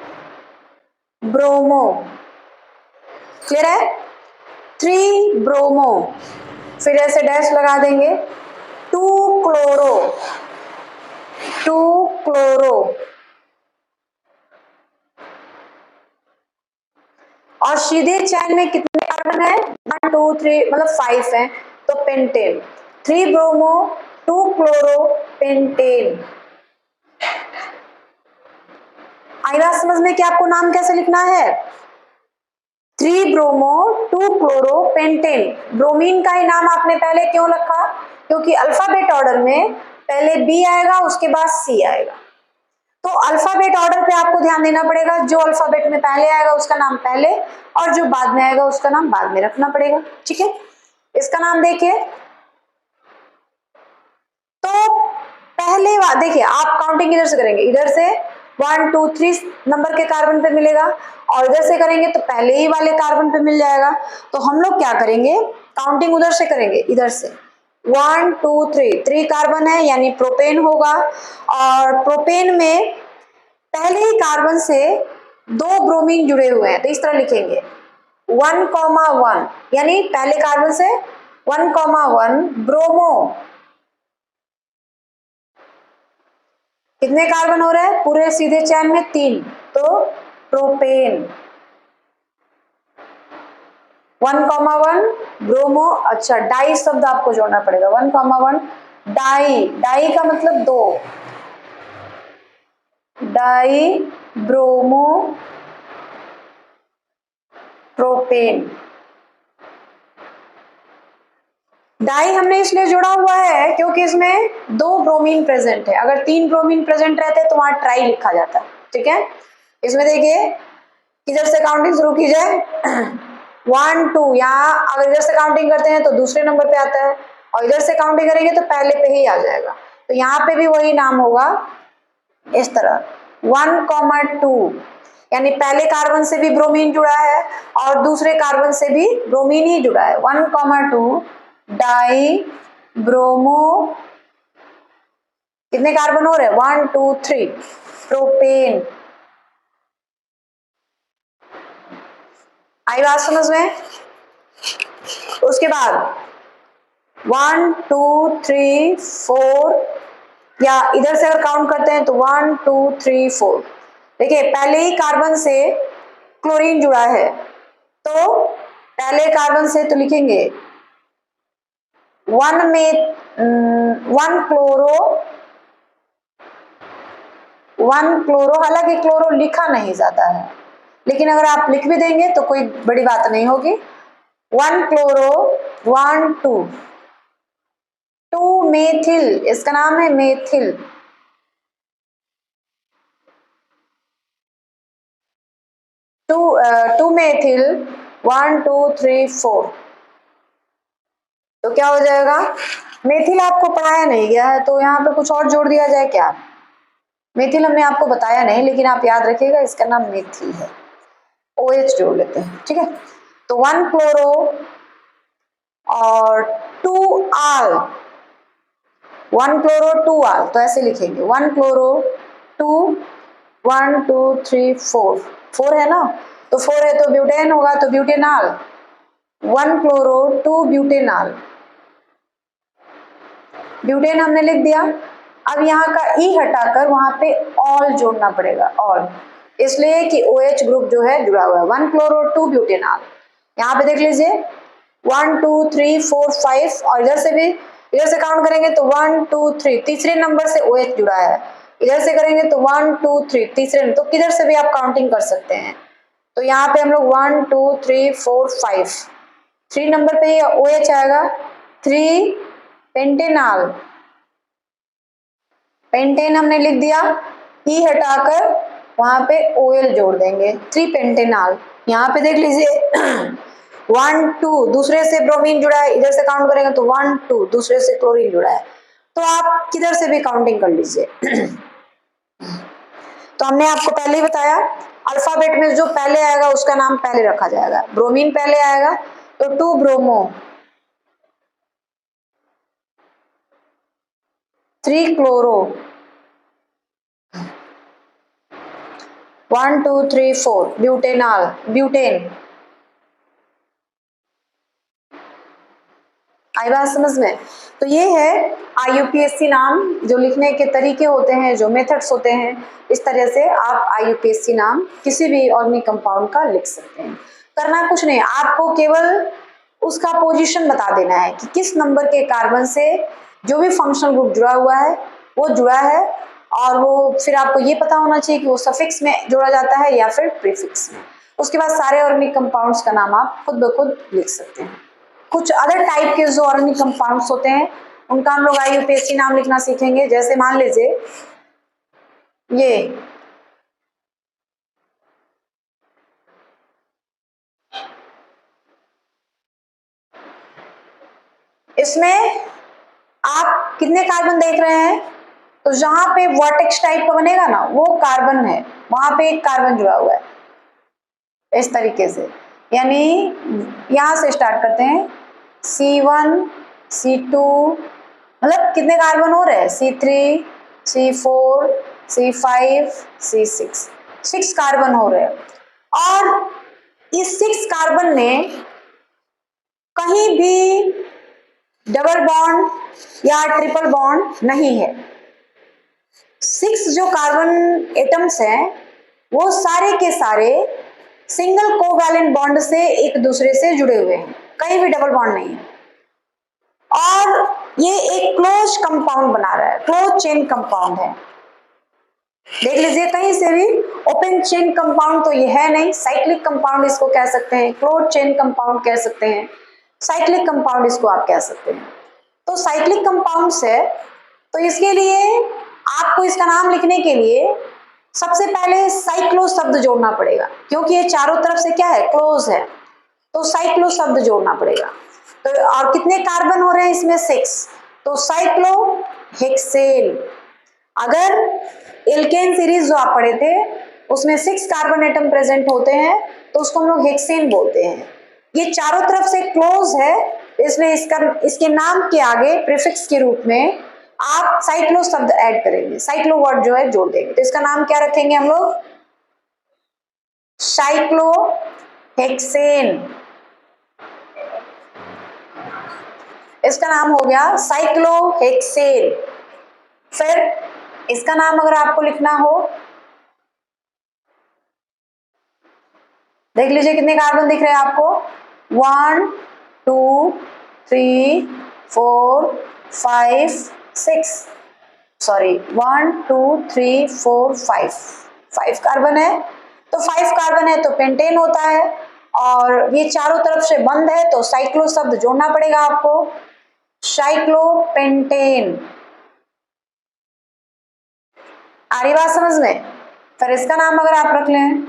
ब्रोमो, क्लियर है? 3 ब्रोमो, फिर ऐसे डैश लगा देंगे, 2 क्लोरो, 2 क्लोरो, और सीधे चैन में कितने कार्बन है? 1 2 3, मतलब 5 है, तो पेंटेन, 3 ब्रोमो 2 क्लोरो पेंटेन। आई बात समझ में कि आपको नाम कैसे लिखना है? 3 ब्रोमो 2 क्लोरो पेंटेन। ब्रोमीन का ही नाम आपने पहले क्यों रखा? क्योंकि अल्फाबेट ऑर्डर में पहले बी आएगा, उसके बाद सी आएगा, तो अल्फाबेट ऑर्डर पे आपको ध्यान देना पड़ेगा। जो अल्फाबेट में पहले आएगा उसका नाम पहले, और जो बाद में आएगा उसका नाम बाद में रखना पड़ेगा, ठीक है? इसका नाम देखिए, तो पहले देखिए आप काउंटिंग इधर से करेंगे, इधर से 1 2 3 नंबर के कार्बन पे मिलेगा, और इधर से करेंगे तो पहले ही वाले कार्बन पे मिल जाएगा। तो हम लोग क्या करेंगे, काउंटिंग उधर से करेंगे, इधर से 1 2 3, 3 कार्बन है यानी प्रोपेन होगा, और प्रोपेन में पहले ही कार्बन से 2 ब्रोमीन जुड़े हुए हैं, तो इस तरह लिखेंगे 1,1, यानी पहले कार्बन से 1,1 ब्रोमो। कितने कार्बन हो रहे हैं पूरे सीधे चैन में? 3, तो प्रोपेन 1,1 ब्रोमो। अच्छा, डाई शब्द आपको जोड़ना पड़ेगा, 1,1 डाई, डाई का मतलब 2, डाई ब्रोमो प्रोपेन। डाई हमने इसलिए जोड़ा हुआ है क्योंकि इसमें 2 ब्रोमीन प्रेजेंट है, अगर 3 ब्रोमीन प्रेजेंट रहते तो वहां ट्राई लिखा जाता, ठीक है? इसमें देखिए किधर से काउंटिंग शुरू की जाए, 1 2, यहाँ अगर इधर से काउंटिंग करते हैं तो दूसरे नंबर पे आता है, और इधर से काउंटिंग करेंगे तो पहले पे ही आ जाएगा, तो यहाँ पे भी वही नाम होगा इस तरह 1,2, यानी पहले कार्बन से भी ब्रोमीन जुड़ा है और दूसरे कार्बन से भी ब्रोमीन ही जुड़ा है, 1,2 डाई ब्रोमो, कितने कार्बन हो रहे हैं? 1 2 3 प्रोपेन। आई बात समझ में? उसके बाद 1 2 3 4, या इधर से अगर काउंट करते हैं तो 1 2 3 4, देखिए पहले ही कार्बन से क्लोरीन जुड़ा है, तो पहले कार्बन से तो लिखेंगे 1 में 1 क्लोरो, 1 क्लोरो, हालांकि क्लोरो लिखा नहीं जाता है, लेकिन अगर आप लिख भी देंगे तो कोई बड़ी बात नहीं होगी, 1 क्लोरो 1 2 2 मेथिल, इसका नाम है मेथिल, 2 मेथिल 1 2 3 4, तो क्या हो जाएगा? मेथिल आपको पढ़ाया नहीं गया है तो यहाँ पे कुछ और जोड़ दिया जाए क्या? मेथिल हमने आपको बताया नहीं, लेकिन आप याद रखिएगा इसका नाम मेथिल है, OH जोड़ लेते हैं, ठीक है? तो 1 क्लोरो और 2 आल, 1 क्लोरो 2 आल, तो ऐसे लिखेंगे 1 क्लोरो 2 1 2 3 4, 4 है ना, तो 4 है तो ब्यूटेन होगा, तो ब्यूटेनाल 1 क्लोरो 2 ब्यूटेनाल, ब्यूटेन हमने लिख दिया। अब यहाँ का ई हटाकर वहां पे ऑल जोड़ना पड़ेगा, ऑल, इसलिए कि OH ग्रुप जो है जुड़ा हुआ है, 1 क्लोरो 2 ब्यूटेनाल। यहाँ पे देख लीजिए 1 2 3 4 5, और इधर से भी, इधर से काउंट करेंगे तो 1 2 3, तीसरे नंबर से OH जुड़ा है, इधर से करेंगे तो 1 2 3 तीसरे, तो किधर से भी आप काउंटिंग कर सकते हैं। तो यहाँ पे हम लोग 1 2 3 4 5, 3 नंबर पे OH आएगा, 3 पेंटेनाल, पेंटेन हमने लिख दिया, ई हटाकर वहां पे OL जोड़ देंगे, 3 पेंटेनाल। यहाँ पे देख लीजिए 1 2 दूसरे से ब्रोमीन जुड़ा है, इधर से काउंट करेंगे तो 1 2 दूसरे से क्लोरीन जुड़ा है, तो आप किधर से भी काउंटिंग कर लीजिए। तो हमने आपको पहले ही बताया अल्फाबेट में जो पहले आएगा उसका नाम पहले रखा जाएगा, ब्रोमीन पहले आएगा तो 2 ब्रोमो, 3 क्लोरो, 1 2 3 4 ब्यूटेनॉल, ब्यूटेन। आई बात समझ में? तो ये है IUPAC नाम, जो लिखने के तरीके होते हैं, जो मेथड्स होते हैं, इस तरह से आप IUPAC नाम किसी भी ऑर्गेनिक कंपाउंड का लिख सकते हैं। करना कुछ नहीं, आपको केवल उसका पोजीशन बता देना है कि किस नंबर के कार्बन से जो भी फंक्शनल ग्रुप जुड़ा हुआ है वो जुड़ा है, और वो फिर आपको ये पता होना चाहिए कि वो सफिक्स में जोड़ा जाता है या फिर प्रीफिक्स में। उसके बाद सारे ऑर्गेनिक कंपाउंड्स का नाम आप खुद ब खुद लिख सकते हैं। कुछ अदर टाइप के जो ऑर्गेनिक कंपाउंड्स होते हैं उनका हम लोग IUPAC नाम लिखना सीखेंगे। जैसे मान लीजिए ये इसमें आप कितने कार्बन देख रहे हैं, तो जहां पे वर्टेक्स टाइप का बनेगा ना वो कार्बन है, वहां पे एक कार्बन जुड़ा हुआ है इस तरीके से। यानी यहां से स्टार्ट करते हैं C1 C2, मतलब कितने कार्बन हो रहे हैं, C3 C4 C5 C6, 6 carbon हो रहे हैं। और इस 6 कार्बन में कहीं भी डबल बॉन्ड या ट्रिपल बॉन्ड नहीं है। 6 जो कार्बन एटम्स हैं वो सारे के सारे सिंगल कोवैलेंट बॉन्ड से एक दूसरे से जुड़े हुए हैं, कहीं भी डबल बॉन्ड नहीं है, और ये एक क्लोज कंपाउंड बना रहा है, क्लोज चेन कंपाउंड है। देख लीजिए, कहीं से भी ओपन चेन कंपाउंड तो ये है नहीं, साइक्लिक कंपाउंड इसको कह सकते हैं, क्लोज चेन कंपाउंड कह सकते हैं, साइक्लिक कंपाउंड इसको आप कह सकते हैं। तो साइक्लिक कंपाउंड्स है, तो इसके लिए आपको इसका नाम लिखने के लिए सबसे पहले साइक्लो शब्द जोड़ना पड़ेगा, क्योंकि ये चारों तरफ से क्या है, क्लोज है, तो साइक्लो शब्द जोड़ना पड़ेगा। तो और कितने कार्बन हो रहे हैं इसमें, 6, तो साइक्लो हेक्सेन। अगर एल्केन सीरीज जो आप पढ़े थे उसमें 6 कार्बन एटम प्रेजेंट होते हैं तो उसको हम लोग हेक्सेन बोलते हैं। ये चारों तरफ से क्लोज है, इसलिए इसके नाम के आगे प्रीफिक्स के रूप में आप साइक्लो शब्द ऐड करेंगे, साइक्लो वर्ड जो है जोड़ देंगे। तो इसका नाम क्या रखेंगे हम लोग, साइक्लो हेक्सेन। इसका नाम हो गया साइक्लो हेक्सेन। फिर इसका नाम अगर आपको लिखना हो, देख लीजिए कितने कार्बन दिख रहे हैं आपको, 1 2 3 4 5 6, सॉरी 1 2 3 4 5 कार्बन है। तो 5 कार्बन है तो पेंटेन होता है, और ये चारों तरफ से बंद है तो साइक्लो शब्द जोड़ना पड़ेगा आपको, साइक्लोपेंटेन। आ रही बात समझ में? फिर इसका नाम अगर आप रख लें,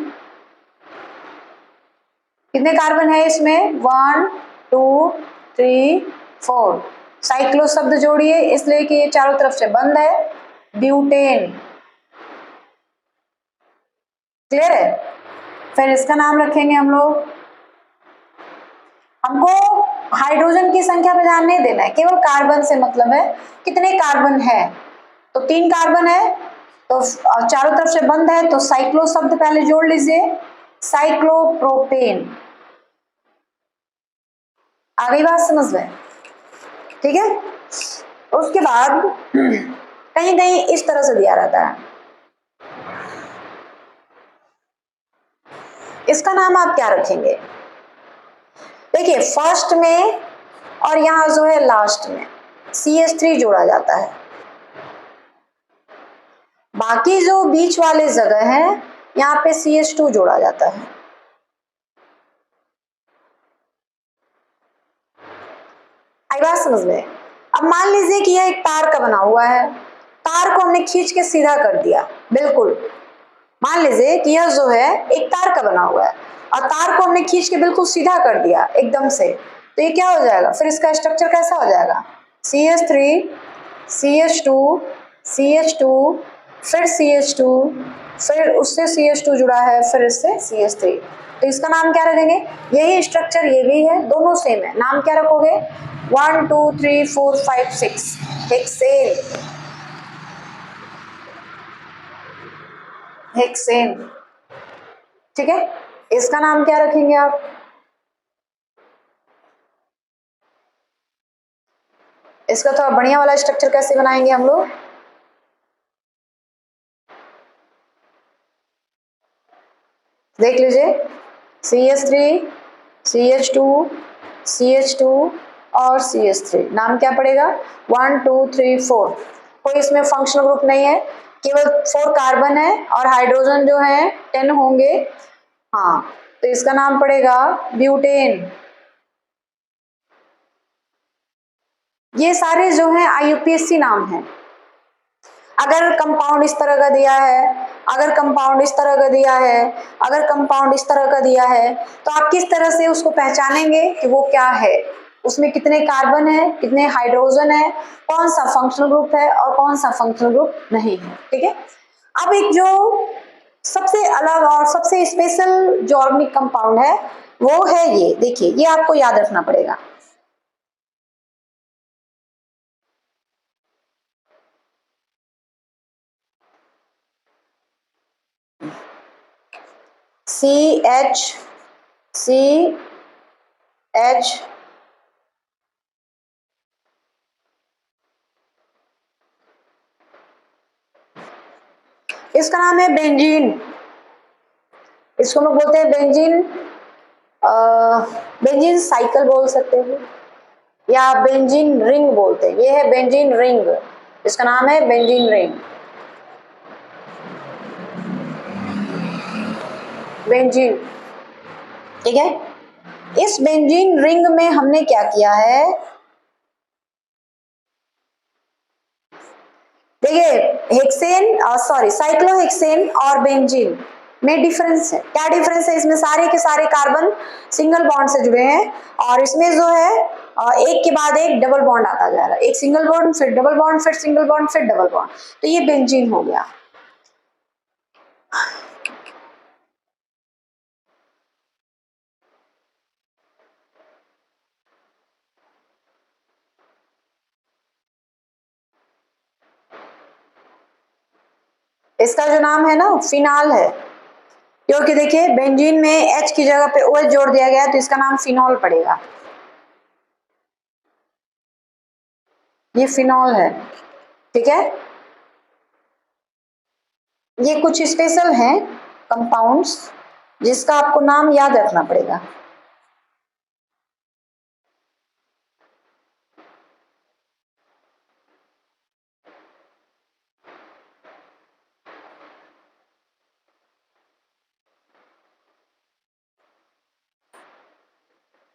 कितने कार्बन है इसमें, 1 2 3 4, साइक्लो शब्द जोड़िए इसलिए कि ये चारों तरफ से बंद है, ब्यूटेन। क्लियर है? फिर इसका नाम रखेंगे हम लोग, हमको हाइड्रोजन की संख्या पे ध्यान नहीं देना है, केवल कार्बन से मतलब है कितने कार्बन है। तो 3 कार्बन है तो चारों तरफ से बंद है तो साइक्लो शब्द पहले जोड़ लीजिए, साइक्लोप्रोपेन। आ गई बात समझ में? ठीक है। उसके बाद कहीं कहीं इस तरह से दिया रहता है, इसका नाम आप क्या रखेंगे, देखिए फर्स्ट में और यहां जो है लास्ट में CH3 जोड़ा जाता है, बाकी जो बीच वाले जगह है यहाँ पे CH2 जोड़ा जाता है। आई बात समझ में? अब मान लीजिए कि यह एक तार का बना हुआ है, तार को हमने खींच के सीधा कर दिया, बिल्कुल मान लीजिए कि यह जो है एक तार का बना हुआ है और तार को हमने खींच के बिल्कुल सीधा कर दिया एकदम से, तो ये क्या हो जाएगा, फिर इसका स्ट्रक्चर कैसा हो जाएगा, CH3 CH2 CH2 फिर CH2 फिर उससे CH2 जुड़ा है फिर इससे CH3, तो इसका नाम क्या रखेंगे, यही स्ट्रक्चर ये भी है, दोनों सेम है, नाम क्या रखोगे, 1 2 3 4 5 6 हेक्सेन। हेक्सेन। ठीक है, इसका नाम क्या रखेंगे आप? इसका थोड़ा बढ़िया वाला स्ट्रक्चर कैसे बनाएंगे हम लोग? देख लीजिए, CH3, CH2, CH2 और CH3। नाम क्या पड़ेगा? 1 2 3 4। कोई इसमें फंक्शनल ग्रुप नहीं है, केवल 4 कार्बन है और हाइड्रोजन जो है 10 होंगे। हाँ, तो इसका नाम पड़ेगा ब्यूटेन। ये सारे जो हैं IUPAC नाम हैं। अगर कंपाउंड इस तरह का दिया है, अगर कंपाउंड इस तरह का दिया है, अगर कंपाउंड इस तरह का दिया है, तो आप किस तरह से उसको पहचानेंगे कि वो क्या है? उसमें कितने कार्बन है, कितने हाइड्रोजन है, कौन सा फंक्शनल ग्रुप है और कौन सा फंक्शनल ग्रुप नहीं है। ठीक है, अब एक जो सबसे अलग और सबसे स्पेशल जो ऑर्गेनिक कंपाउंड है वो है ये, देखिए ये आपको याद रखना पड़ेगा। CH इसका नाम है बेंजीन। इसको हम लोग बोलते हैं बेंजीन, बेंजीन साइकिल बोल सकते हैं या बेंजीन रिंग बोलते हैं। ये है बेंजीन रिंग, इसका नाम है बेंजीन रिंग। बेंजीन, ठीक है। इस बेंजीन रिंग में हमने क्या किया है, देखिए हेक्सेन सॉरी साइक्लोहेक्सेन और बेंजीन में डिफरेंस है। क्या डिफरेंस है इसमें? सारे के सारे कार्बन सिंगल बॉन्ड से जुड़े हैं और इसमें जो है एक के बाद एक डबल बॉन्ड आता जा रहा है, एक सिंगल बॉन्ड फिर डबल बॉन्ड फिर सिंगल बॉन्ड फिर डबल बॉन्ड, तो ये बेंजीन हो गया। इसका जो नाम है ना फिनाल है, क्योंकि देखिए बेंजीन में H की जगह पे OH जोड़ दिया गया है तो इसका नाम फिनॉल पड़ेगा। ये फिनॉल है, ठीक है। ये कुछ स्पेशल हैं कंपाउंड्स जिसका आपको नाम याद रखना पड़ेगा।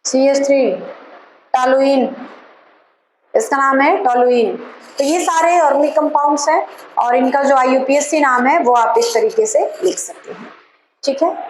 CH3 टॉलुइन, इसका नाम है टॉलुइन। तो ये सारे ऑर्गेनिक कंपाउंड्स हैं और इनका जो IUPAC नाम है वो आप इस तरीके से लिख सकते हैं, ठीक है।